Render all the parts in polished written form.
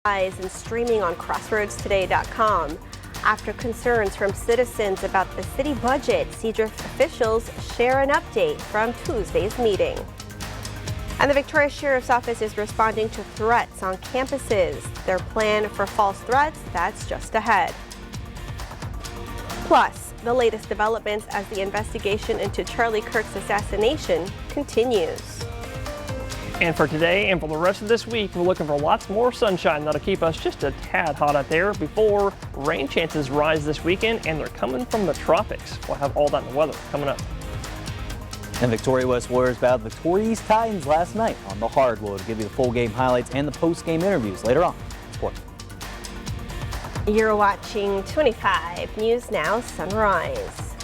And streaming on crossroadstoday.com. After concerns from citizens about the city budget, Seadrift officials share an update from Tuesday's meeting. And the Victoria Sheriff's Office is responding to threats on campuses. Their plan for false threats, that's just ahead. Plus, the latest developments as the investigation into Charlie Kirk's assassination continues. And for today and for the rest of this week, we're looking for lots more sunshine that'll keep us just a tad hot out there before rain chances rise this weekend, and they're coming from the tropics. We'll have all that in the weather coming up. And Victoria West Warriors battled Victoria East Titans last night on the hardwood. We'll give you the full game highlights and the post-game interviews later on. Sport. You're watching 25 News Now Sunrise.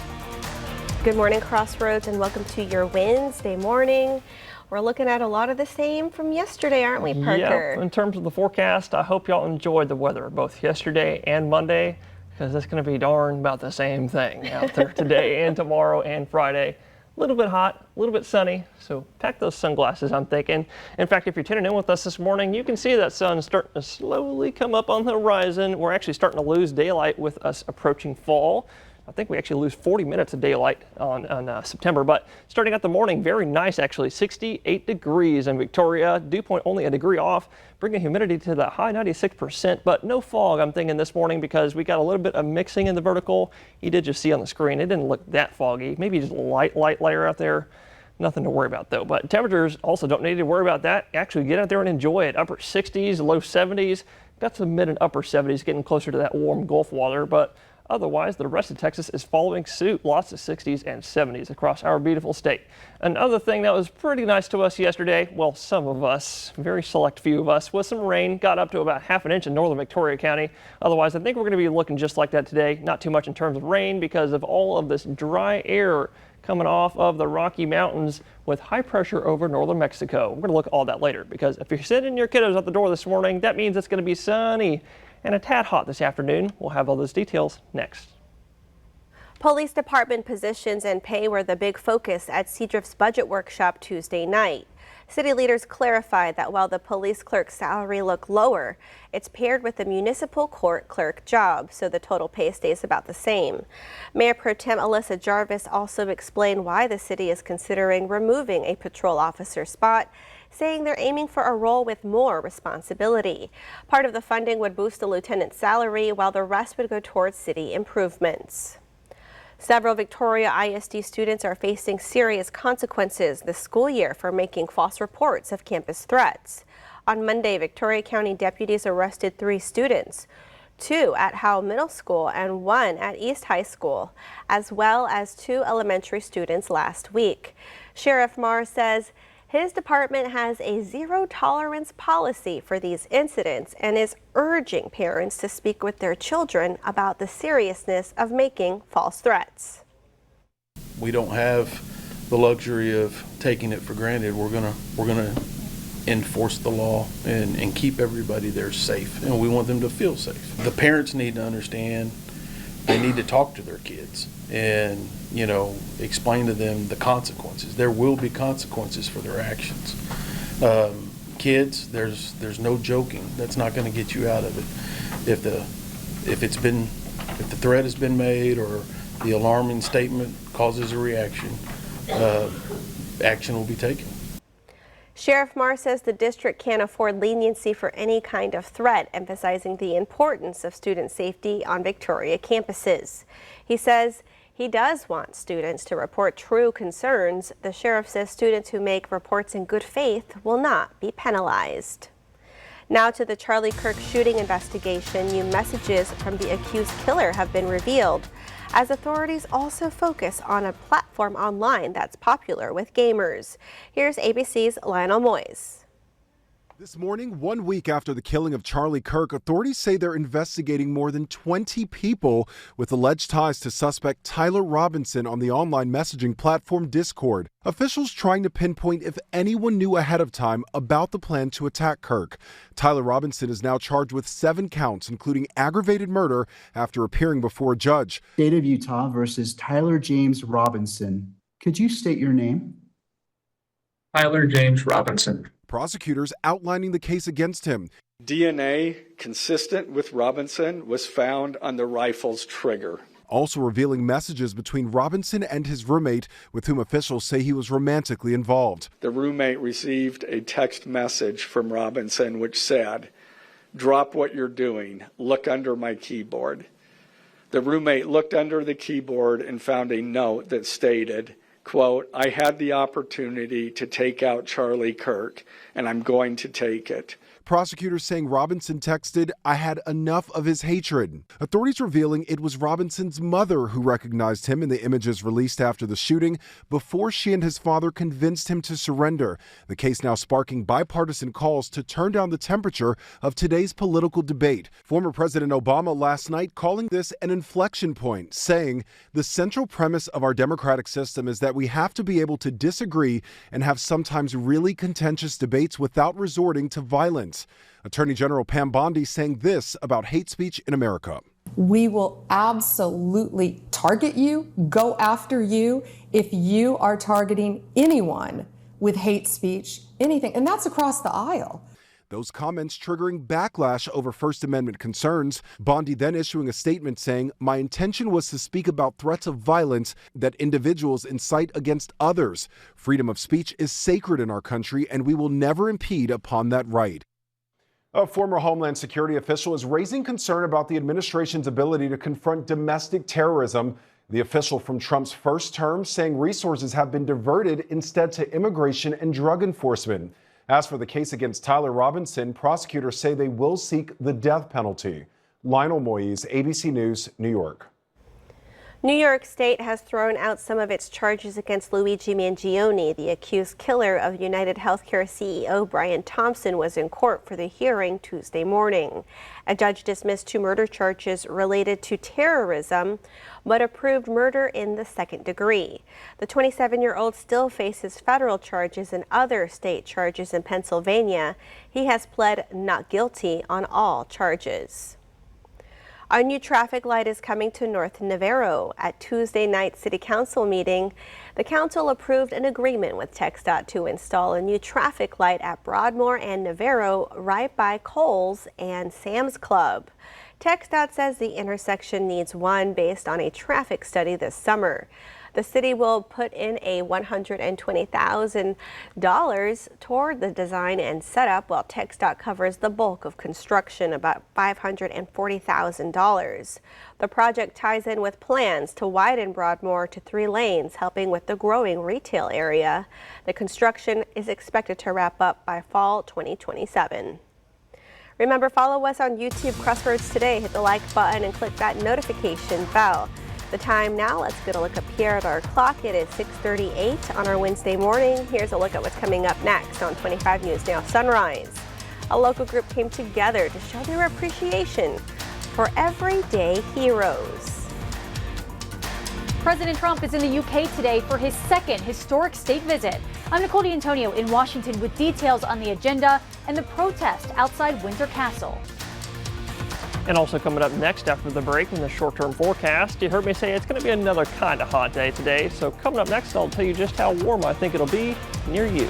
Good morning, Crossroads, and welcome to your Wednesday morning. We're looking at a lot of the same from yesterday, aren't we, Parker? Yeah, in terms of the forecast, I hope y'all enjoyed the weather both yesterday and Monday, because it's going to be darn about the same thing out there today and tomorrow and Friday. A little bit hot, a little bit sunny, so pack those sunglasses, I'm thinking. In fact, if you're tuning in with us this morning, you can see that sun starting to slowly come up on the horizon. We're actually starting to lose daylight with us approaching fall. I think we actually lose 40 minutes of daylight on September, but starting out the morning, very nice actually, 68 degrees in Victoria, dew point only a degree off, bringing humidity to the high 96%, but no fog, I'm thinking, this morning, because we got a little bit of mixing in the vertical. You did just see on the screen, it didn't look that foggy, maybe just a light layer out there. Nothing to worry about though, but temperatures also don't need to worry about that. Actually get out there and enjoy it. Upper 60s, low 70s, got some mid and upper 70s, getting closer to that warm Gulf water, but otherwise, the rest of Texas is following suit. Lots of 60s and 70s across our beautiful state. Another thing that was pretty nice to us yesterday, well, some of us, very select few of us, was some rain. Got up to about half an inch in northern Victoria County. Otherwise, I think we're going to be looking just like that today. Not too much in terms of rain because of all of this dry air coming off of the Rocky Mountains with high pressure over northern Mexico. We're going to look at all that later, because if you're sending your kiddos out the door this morning, that means it's going to be sunny and a tad hot this afternoon. We'll have all those details next. Police department positions and pay were the big focus at Seadrift's budget workshop Tuesday night. City leaders clarified that while the police clerk's salary looked lower, it's paired with the municipal court clerk job, so the total pay stays about the same. Mayor Pro Tem Alyssa Jarvis also explained why the city is considering removing a patrol officer spot, saying they're aiming for a role with more responsibility. Part of the funding would boost the lieutenant's salary, while the rest would go towards city improvements. Several Victoria ISD students are facing serious consequences this school year for making false reports of campus threats. On Monday, Victoria County deputies arrested 3 students, 2 at Howell Middle School and 1 at East High School, as well as 2 elementary students last week. Sheriff Marr says his department has a zero-tolerance policy for these incidents and is urging parents to speak with their children about the seriousness of making false threats. We don't have the luxury of taking it for granted. We're gonna enforce the law and keep everybody there safe, and we want them to feel safe. The parents need to understand they need to talk to their kids and, you know, explain to them the consequences. There will be consequences for their actions. Kids, there's no joking. That's not going to get you out of it. If the threat has been made or the alarming statement causes a reaction, action will be taken. Sheriff Marr says the district can't afford leniency for any kind of threat, emphasizing the importance of student safety on Victoria campuses. He says he does want students to report true concerns. The sheriff says students who make reports in good faith will not be penalized. Now to the Charlie Kirk shooting investigation. New messages from the accused killer have been revealed, as authorities also focus on a platform online that's popular with gamers. Here's ABC's Lionel Moyes. This morning, 1 week after the killing of Charlie Kirk, authorities say they're investigating more than 20 people with alleged ties to suspect Tyler Robinson on the online messaging platform Discord. Officials trying to pinpoint if anyone knew ahead of time about the plan to attack Kirk. Tyler Robinson is now charged with 7 counts, including aggravated murder, after appearing before a judge. State of Utah versus Tyler James Robinson. Could you state your name? Tyler James Robinson. Prosecutors outlining the case against him. DNA consistent with Robinson was found on the rifle's trigger. Also revealing messages between Robinson and his roommate, with whom officials say he was romantically involved. The roommate received a text message from Robinson which said, "Drop what you're doing, look under my keyboard." The roommate looked under the keyboard and found a note that stated, quote, "I had the opportunity to take out Charlie Kirk, and I'm going to take it." Prosecutors saying Robinson texted, "I had enough of his hatred." Authorities revealing it was Robinson's mother who recognized him in the images released after the shooting before she and his father convinced him to surrender. The case now sparking bipartisan calls to turn down the temperature of today's political debate. Former President Obama last night calling this an inflection point, saying the central premise of our democratic system is that we have to be able to disagree and have sometimes really contentious debates without resorting to violence. Attorney General Pam Bondi saying this about hate speech in America. We will absolutely target you, go after you, if you are targeting anyone with hate speech, anything, and that's across the aisle. Those comments triggering backlash over First Amendment concerns. Bondi then issuing a statement saying, "My intention was to speak about threats of violence that individuals incite against others. Freedom of speech is sacred in our country, and we will never impede upon that right." A former Homeland Security official is raising concern about the administration's ability to confront domestic terrorism. The official from Trump's first term saying resources have been diverted instead to immigration and drug enforcement. As for the case against Tyler Robinson, prosecutors say they will seek the death penalty. Lionel Moise, ABC News, New York. New York State has thrown out some of its charges against Luigi Mangione. The accused killer of United Healthcare CEO Brian Thompson was in court for the hearing Tuesday morning. A judge dismissed 2 murder charges related to terrorism, but approved murder in the second degree. The 27-year-old still faces federal charges and other state charges in Pennsylvania. He has pled not guilty on all charges. A new traffic light is coming to North Navarro. At Tuesday night's City Council meeting, the council approved an agreement with TxDOT to install a new traffic light at Broadmoor and Navarro right by Kohl's and Sam's Club. TxDOT says the intersection needs one based on a traffic study this summer. The city will put in a $120,000 toward the design and setup, while TxDOT covers the bulk of construction, about $540,000. The project ties in with plans to widen Broadmoor to 3 lanes, helping with the growing retail area. The construction is expected to wrap up by fall 2027. Remember, follow us on YouTube, Crossroads Today. Hit the like button and click that notification bell. The time now, let's get a look up here at our clock. It is 6:38 on our Wednesday morning. Here's a look at what's coming up next on 25 News Now Sunrise. A local group came together to show their appreciation for everyday heroes. President Trump is in the UK today for his second historic state visit. I'm Nicole D'Antonio in Washington with details on the agenda and the protest outside Windsor Castle. And also coming up next after the break in the short-term forecast, you heard me say it's going to be another kind of hot day today. So coming up next, I'll tell you just how warm I think it'll be near you.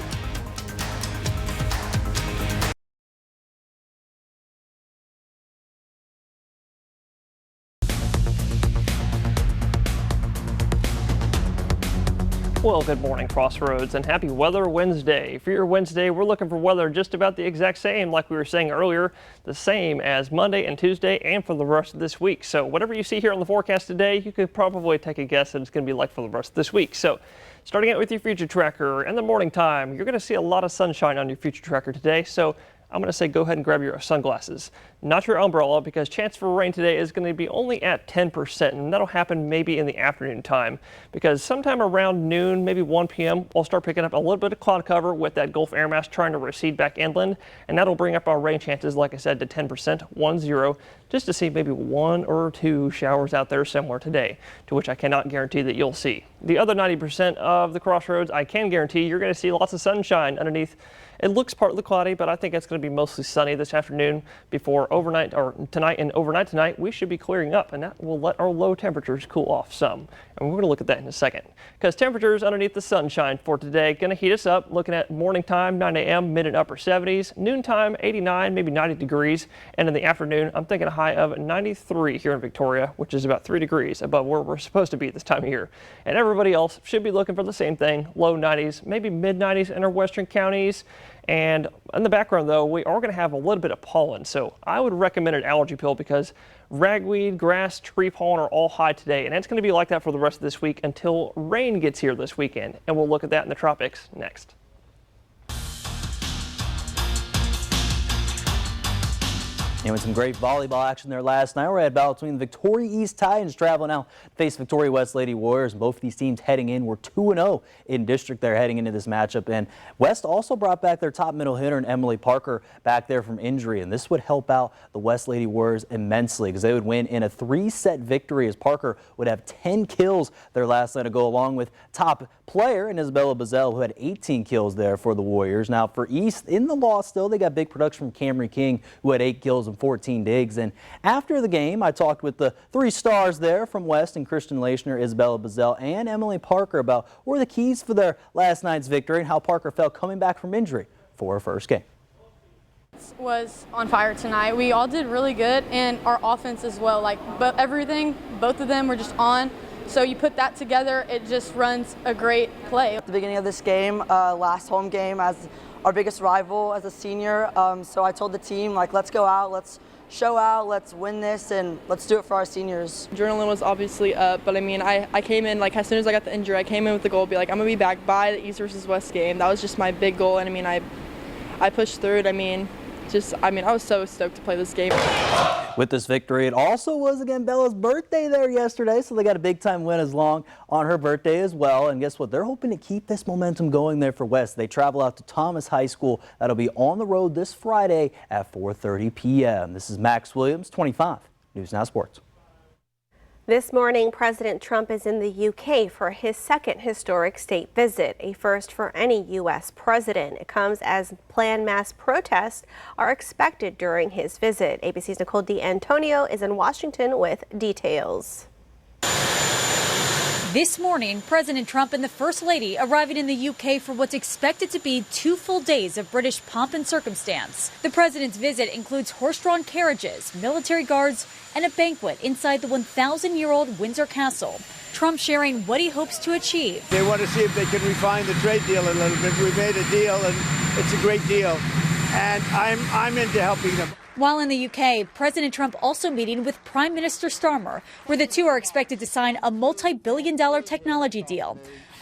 Well, good morning, Crossroads, and happy Weather Wednesday. For your Wednesday, we're looking for weather just about the exact same, like we were saying earlier, the same as Monday and Tuesday and for the rest of this week. So whatever you see here on the forecast today, you could probably take a guess that it's going to be like for the rest of this week. So starting out with your future tracker in the morning time, you're going to see a lot of sunshine on your future tracker today. So I'm going to say go ahead and grab your sunglasses, not your umbrella, because chance for rain today is going to be only at 10%, and that'll happen maybe in the afternoon time, because sometime around noon, maybe 1 p.m., we'll start picking up a little bit of cloud cover with that Gulf air mass trying to recede back inland, and that'll bring up our rain chances, like I said, to 10%, 1-0, just to see maybe 1 or 2 showers out there somewhere today, to which I cannot guarantee that you'll see. The other 90% of the Crossroads, I can guarantee you're going to see lots of sunshine underneath It looks partly cloudy, but I think it's going to be mostly sunny this afternoon before overnight or tonight, and overnight tonight we should be clearing up, and that will let our low temperatures cool off some. And we're going to look at that in a second, because temperatures underneath the sunshine for today going to heat us up. Looking at morning time, 9 a.m., mid and upper 70s, noontime 89, maybe 90 degrees, and in the afternoon I'm thinking a high of 93 here in Victoria, which is about 3 degrees above where we're supposed to be this time of year. And everybody else should be looking for the same thing, low 90s, maybe mid 90s in our western counties. And in the background, though, we are going to have a little bit of pollen, so I would recommend an allergy pill, because ragweed, grass, tree pollen are all high today, and it's going to be like that for the rest of this week until rain gets here this weekend, and we'll look at that in the tropics next. And with some great volleyball action there last night, we're at battle between the Victoria East Titans traveling out to face Victoria West Lady Warriors. Both of these teams heading in were 2-0 in district there heading into this matchup. And West also brought back their top middle hitter, Emily Parker, back there from injury. And this would help out the West Lady Warriors immensely, because they would win in a 3-set victory, as Parker would have 10 kills their last night to go along with top player in Isabella Bazell, who had 18 kills there for the Warriors. Now for East, in the loss still, they got big production from Camry King, who had 8 kills and 14 digs. And after the game, I talked with the 3 stars there from West, and Christian Leischner, Isabella Bazell, and Emily Parker about what were the keys for their last night's victory and how Parker felt coming back from injury for her first game. Was on fire tonight. We all did really good, and our offense as well. But everything, both of them were just on. So you put that together, it just runs a great play. At the beginning of this game, last home game as our biggest rival as a senior, so I told the team, let's go out, let's show out, let's win this, and let's do it for our seniors. Adrenaline was obviously up, but I mean, I came in, as soon as I got the injury, I came in with the goal to be I'm going to be back by the East versus West game. That was just my big goal, and I mean, I pushed through it. I was so stoked to play this game. With this victory, it also was again Bella's birthday there yesterday, so they got a big time win as long on her birthday as well. And guess what? They're hoping to keep this momentum going there for West. They travel out to Thomas High School. That'll be on the road this Friday at 4:30 p.m. This is Max Williams, 25 News Now Sports. This morning, President Trump is in the UK for his second historic state visit, a first for any U.S. president. It comes as planned mass protests are expected during his visit. ABC's Nicole D'Antonio is in Washington with details. This morning, President Trump and the First Lady arriving in the UK for what's expected to be 2 full days of British pomp and circumstance. The president's visit includes horse-drawn carriages, military guards, and a banquet inside the 1,000-year-old Windsor Castle. Trump sharing what he hopes to achieve. They want to see if they can refine the trade deal a little bit. We made a deal, and it's a great deal, and I'm into helping them. While in the UK, President Trump also meeting with Prime Minister Starmer, where the two are expected to sign a multi-billion-dollar technology deal.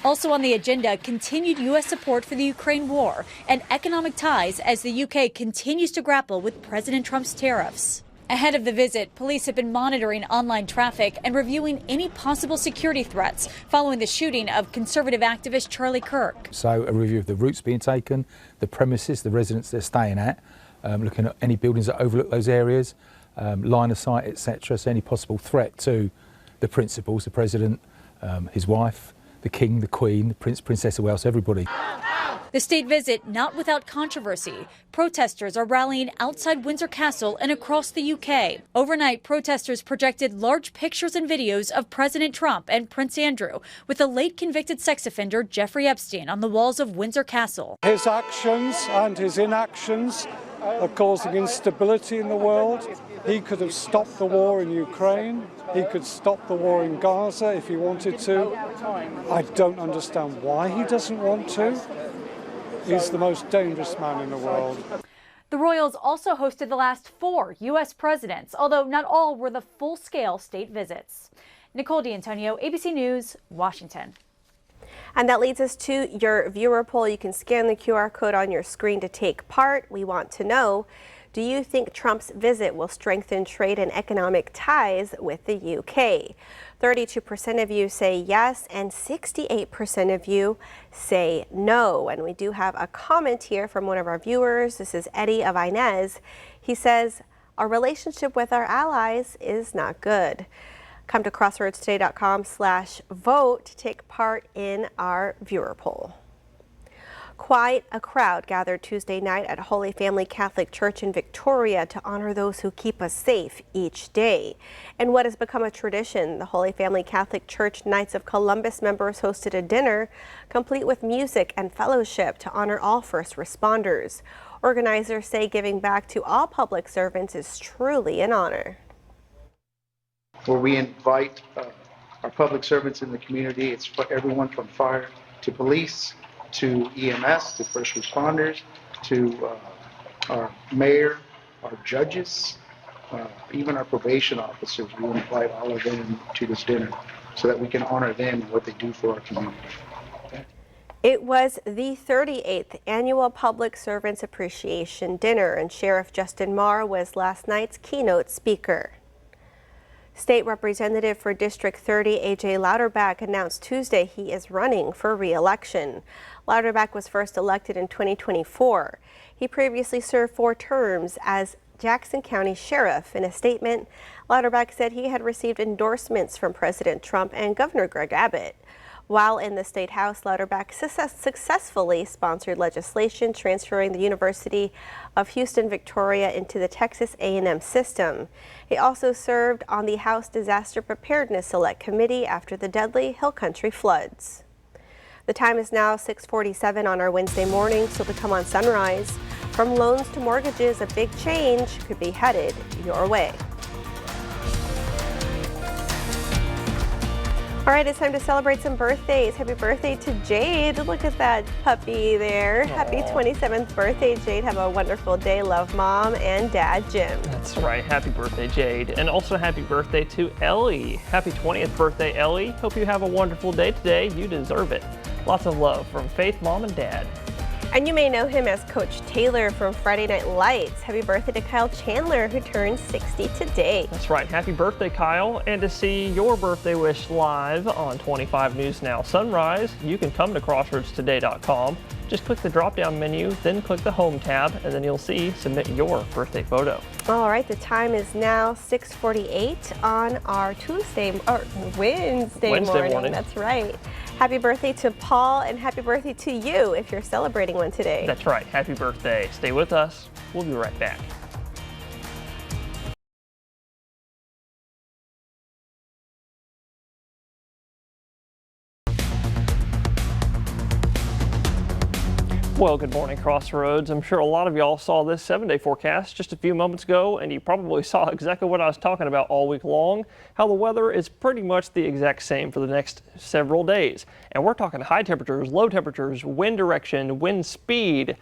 Also on the agenda, continued U.S. support for the Ukraine war and economic ties as the UK continues to grapple with President Trump's tariffs. Ahead of the visit, police have been monitoring online traffic and reviewing any possible security threats following the shooting of conservative activist Charlie Kirk. So a review of the routes being taken, the premises, the residents they're staying at, looking at any buildings that overlook those areas, line of sight, etc. So any possible threat to the principals, the president, his wife, the king, the queen, the prince, princess of Wales, everybody. The state visit not without controversy. Protesters are rallying outside Windsor Castle and across the UK. Overnight, protesters projected large pictures and videos of President Trump and Prince Andrew with the late convicted sex offender Jeffrey Epstein on the walls of Windsor Castle. His actions and his inactions are causing instability in the world. He could have stopped the war in Ukraine. He could stop the war in Gaza if he wanted to. I don't understand why he doesn't want to. He's the most dangerous man in the world. The Royals also hosted the last 4 U.S. presidents, although not all were the full-scale state visits. Nicole D'Antonio, ABC News, Washington. And that leads us to your viewer poll. You can scan the QR code on your screen to take part. We want to know, do you think Trump's visit will strengthen trade and economic ties with the UK? 32% of you say yes, and 68% of you say no. And we do have a comment here from one of our viewers. This is Eddie of Inez. He says, our relationship with our allies is not good. Come to crossroadstoday.com/vote to take part in our viewer poll. Quite a crowd gathered Tuesday night at Holy Family Catholic Church in Victoria to honor those who keep us safe each day. And what has become a tradition, the Holy Family Catholic Church Knights of Columbus members hosted a dinner complete with music and fellowship to honor all first responders. Organizers say giving back to all public servants is truly an honor. Where we invite our public servants in the community. It's for everyone from fire to police to EMS to first responders to our mayor, our judges, even our probation officers. We invite all of them to this dinner so that we can honor them and what they do for our community. It was the 38th annual Public Servants Appreciation Dinner, and Sheriff Justin Marr was last night's keynote speaker. State Representative for District 30 A.J. Louderback announced Tuesday he is running for re-election. Louderback was first elected in 2024. He previously served 4 terms as Jackson County Sheriff. In a statement, Louderback said he had received endorsements from President Trump and Governor Greg Abbott. While in the State House, Louderback successfully sponsored legislation transferring the University of Houston Victoria into the Texas A&M system. He also served on the House Disaster Preparedness Select Committee after the deadly Hill Country floods. The time is now 6:47 on our Wednesday morning, so to come on Sunrise. From loans to mortgages, a big change could be headed your way. All right, it's time to celebrate some birthdays. Happy birthday to Jade. Look at that puppy there. Aww. Happy 27th birthday, Jade. Have a wonderful day. Love Mom and Dad, Jim. That's right. Happy birthday, Jade. And also happy birthday to Ellie. Happy 20th birthday, Ellie. Hope you have a wonderful day today. You deserve it. Lots of love from Faith, Mom, and Dad. And you may know him as Coach Taylor from Friday Night Lights. Happy birthday to Kyle Chandler, who turns 60 today. That's right. Happy birthday, Kyle. And to see your birthday wish live on 25 News Now Sunrise, you can come to crossroadstoday.com. Just click the drop-down menu, then click the Home tab, and then you'll see Submit Your Birthday Photo. All right, the time is now 6:48 on our Wednesday morning. That's right. Happy birthday to Paul, and happy birthday to you if you're celebrating one today. That's right. Happy birthday. Stay with us. We'll be right back. Well, good morning, Crossroads. I'm sure a lot of y'all saw this 7-day forecast just a few moments ago, and you probably saw exactly what I was talking about all week long, how the weather is pretty much the exact same for the next several days. And we're talking high temperatures, low temperatures, wind direction, wind speed,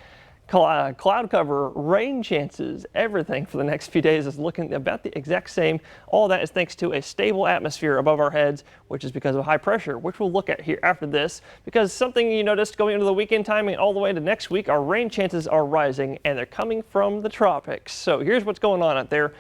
cloud cover, rain chances, everything for the next few days is looking about the exact same. All that is thanks to a stable atmosphere above our heads, which is because of high pressure, which we'll look at here after this. Because something you noticed going into the weekend timing all the way to next week, our rain chances are rising and they're coming from the tropics. So here's what's going on out there.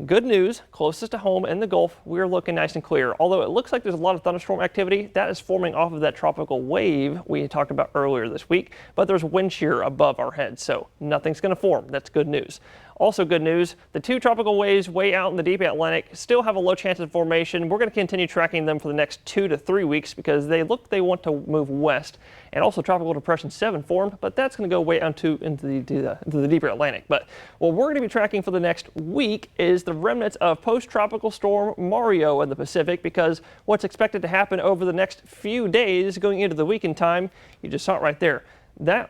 Good news, closest to home in the Gulf, we're looking nice and clear. Although it looks like there's a lot of thunderstorm activity, that is forming off of that tropical wave we talked about earlier this week, but there's wind shear above our heads, so nothing's going to form. That's good news. Also good news, the 2 tropical waves way out in the deep Atlantic still have a low chance of formation. We're going to continue tracking them for the next 2 to 3 weeks because they want to move west. And also Tropical Depression 7 formed, but that's going to go way out into the deeper Atlantic. But what we're going to be tracking for the next week is the remnants of post-tropical storm Mario in the Pacific, because what's expected to happen over the next few days going into the weekend time, you just saw it right there. The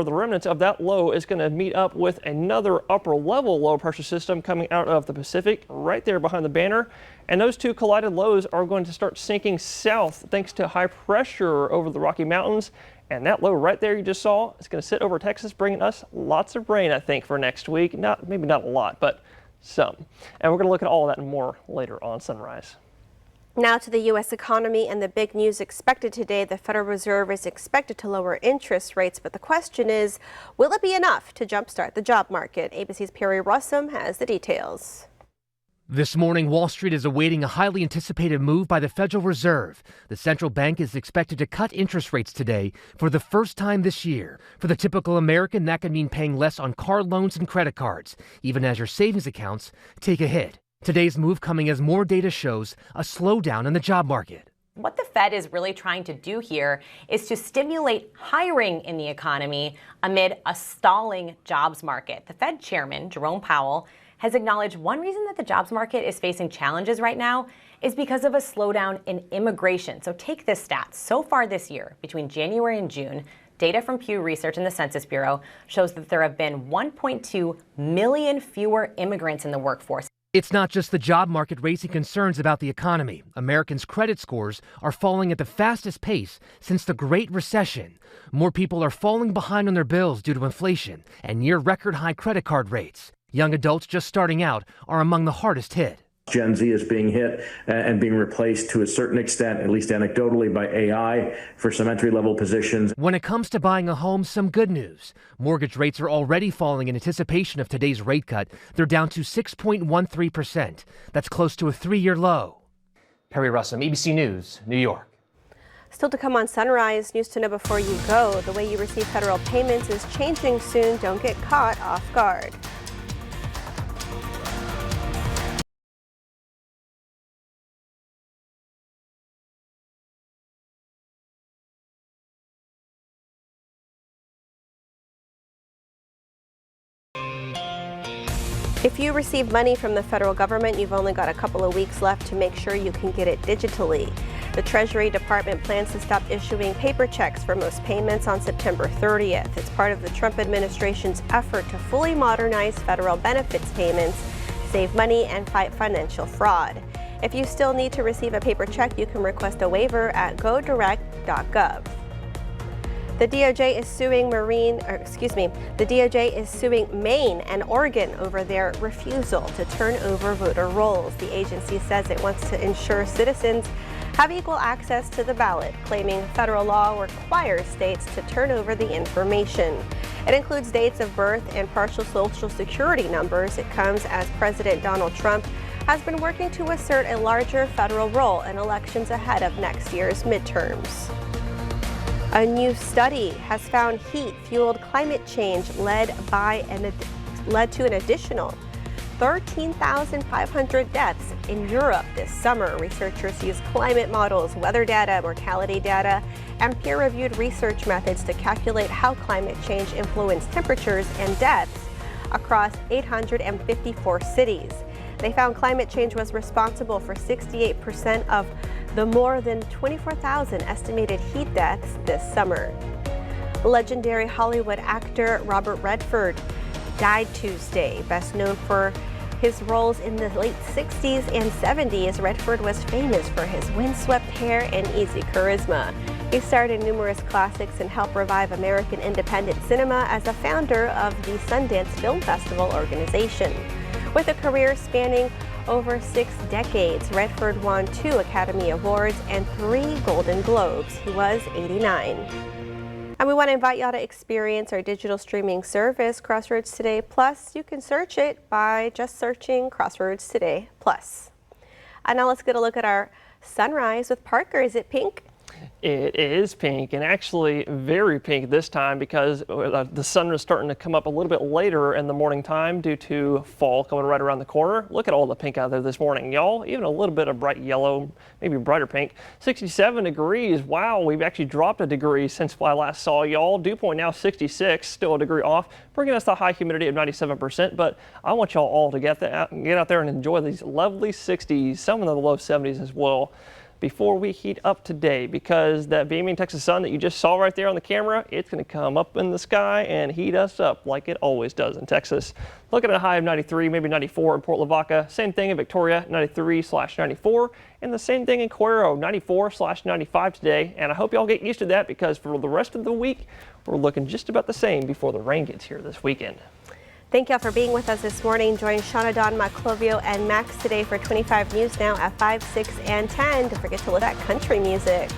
remnants of that low is going to meet up with another upper level low pressure system coming out of the Pacific right there behind the banner. And those two collided lows are going to start sinking south thanks to high pressure over the Rocky Mountains. And that low right there you just saw is going to sit over Texas, bringing us lots of rain, I think, for next week. Maybe not a lot, but some. And we're going to look at all of that and more later on Sunrise. Now to the U.S. economy and the big news expected today. The Federal Reserve is expected to lower interest rates, but the question is, will it be enough to jumpstart the job market? ABC's Perry Russum has the details. This morning, Wall Street is awaiting a highly anticipated move by the Federal Reserve. The central bank is expected to cut interest rates today for the first time this year. For the typical American, that could mean paying less on car loans and credit cards, even as your savings accounts take a hit. Today's move coming as more data shows a slowdown in the job market. What the Fed is really trying to do here is to stimulate hiring in the economy amid a stalling jobs market. The Fed chairman, Jerome Powell, has acknowledged one reason that the jobs market is facing challenges right now is because of a slowdown in immigration. So take this stat. So far this year, between January and June, data from Pew Research and the Census Bureau shows that there have been 1.2 million fewer immigrants in the workforce. It's not just the job market raising concerns about the economy. Americans' credit scores are falling at the fastest pace since the Great Recession. More people are falling behind on their bills due to inflation and near record high credit card rates. Young adults just starting out are among the hardest hit. Gen Z is being hit and being replaced to a certain extent, at least anecdotally, by AI for some entry-level positions. When it comes to buying a home, some good news. Mortgage rates are already falling in anticipation of today's rate cut. They're down to 6.13%. That's close to a 3-year low. Perry Russum, ABC News, New York. Still to come on Sunrise, news to know before you go. The way you receive federal payments is changing soon. Don't get caught off guard. If you receive money from the federal government, you've only got a couple of weeks left to make sure you can get it digitally. The Treasury Department plans to stop issuing paper checks for most payments on September 30th. It's part of the Trump administration's effort to fully modernize federal benefits payments, save money, and fight financial fraud. If you still need to receive a paper check, you can request a waiver at godirect.gov. The DOJ is suing Maine and Oregon over their refusal to turn over voter rolls. The agency says it wants to ensure citizens have equal access to the ballot, claiming federal law requires states to turn over the information. It includes dates of birth and partial social security numbers. It comes as President Donald Trump has been working to assert a larger federal role in elections ahead of next year's midterms. A new study has found heat-fueled climate change led to an additional 13,500 deaths in Europe this summer. Researchers used climate models, weather data, mortality data, and peer-reviewed research methods to calculate how climate change influenced temperatures and deaths across 854 cities. They found climate change was responsible for 68% of the more than 24,000 estimated heat deaths this summer. Legendary Hollywood actor Robert Redford died Tuesday. Best known for his roles in the late 60s and 70s, Redford was famous for his windswept hair and easy charisma. He starred in numerous classics and helped revive American independent cinema as a founder of the Sundance Film Festival organization. With a career spanning over 6 decades, Redford won 2 Academy Awards and 3 Golden Globes. He was 89. And we want to invite y'all to experience our digital streaming service, Crossroads Today Plus. You can search it by just searching Crossroads Today Plus. And now let's get a look at our sunrise with Parker. Is it pink? It is pink, and actually very pink this time because the sun is starting to come up a little bit later in the morning time due to fall coming right around the corner. Look at all the pink out there this morning, y'all. Even a little bit of bright yellow, maybe brighter pink. 67 degrees. Wow, we've actually dropped a degree since I last saw y'all. Dew point now 66, still a degree off, bringing us the high humidity of 97%. But I want y'all all to get out there and enjoy these lovely 60s, some of the low 70s as well, before we heat up today, because that beaming Texas sun that you just saw right there on the camera, it's going to come up in the sky and heat us up like it always does in Texas. Looking at a high of 93, maybe 94 in Port Lavaca. Same thing in Victoria, 93/94. And the same thing in Cuero, 94/95 today. And I hope y'all get used to that, because for the rest of the week, we're looking just about the same before the rain gets here this weekend. Thank y'all for being with us this morning. Join Shauna, Dawn, Maclovio, and Max today for 25 News Now at 5, 6, and 10. Don't forget to look at country music.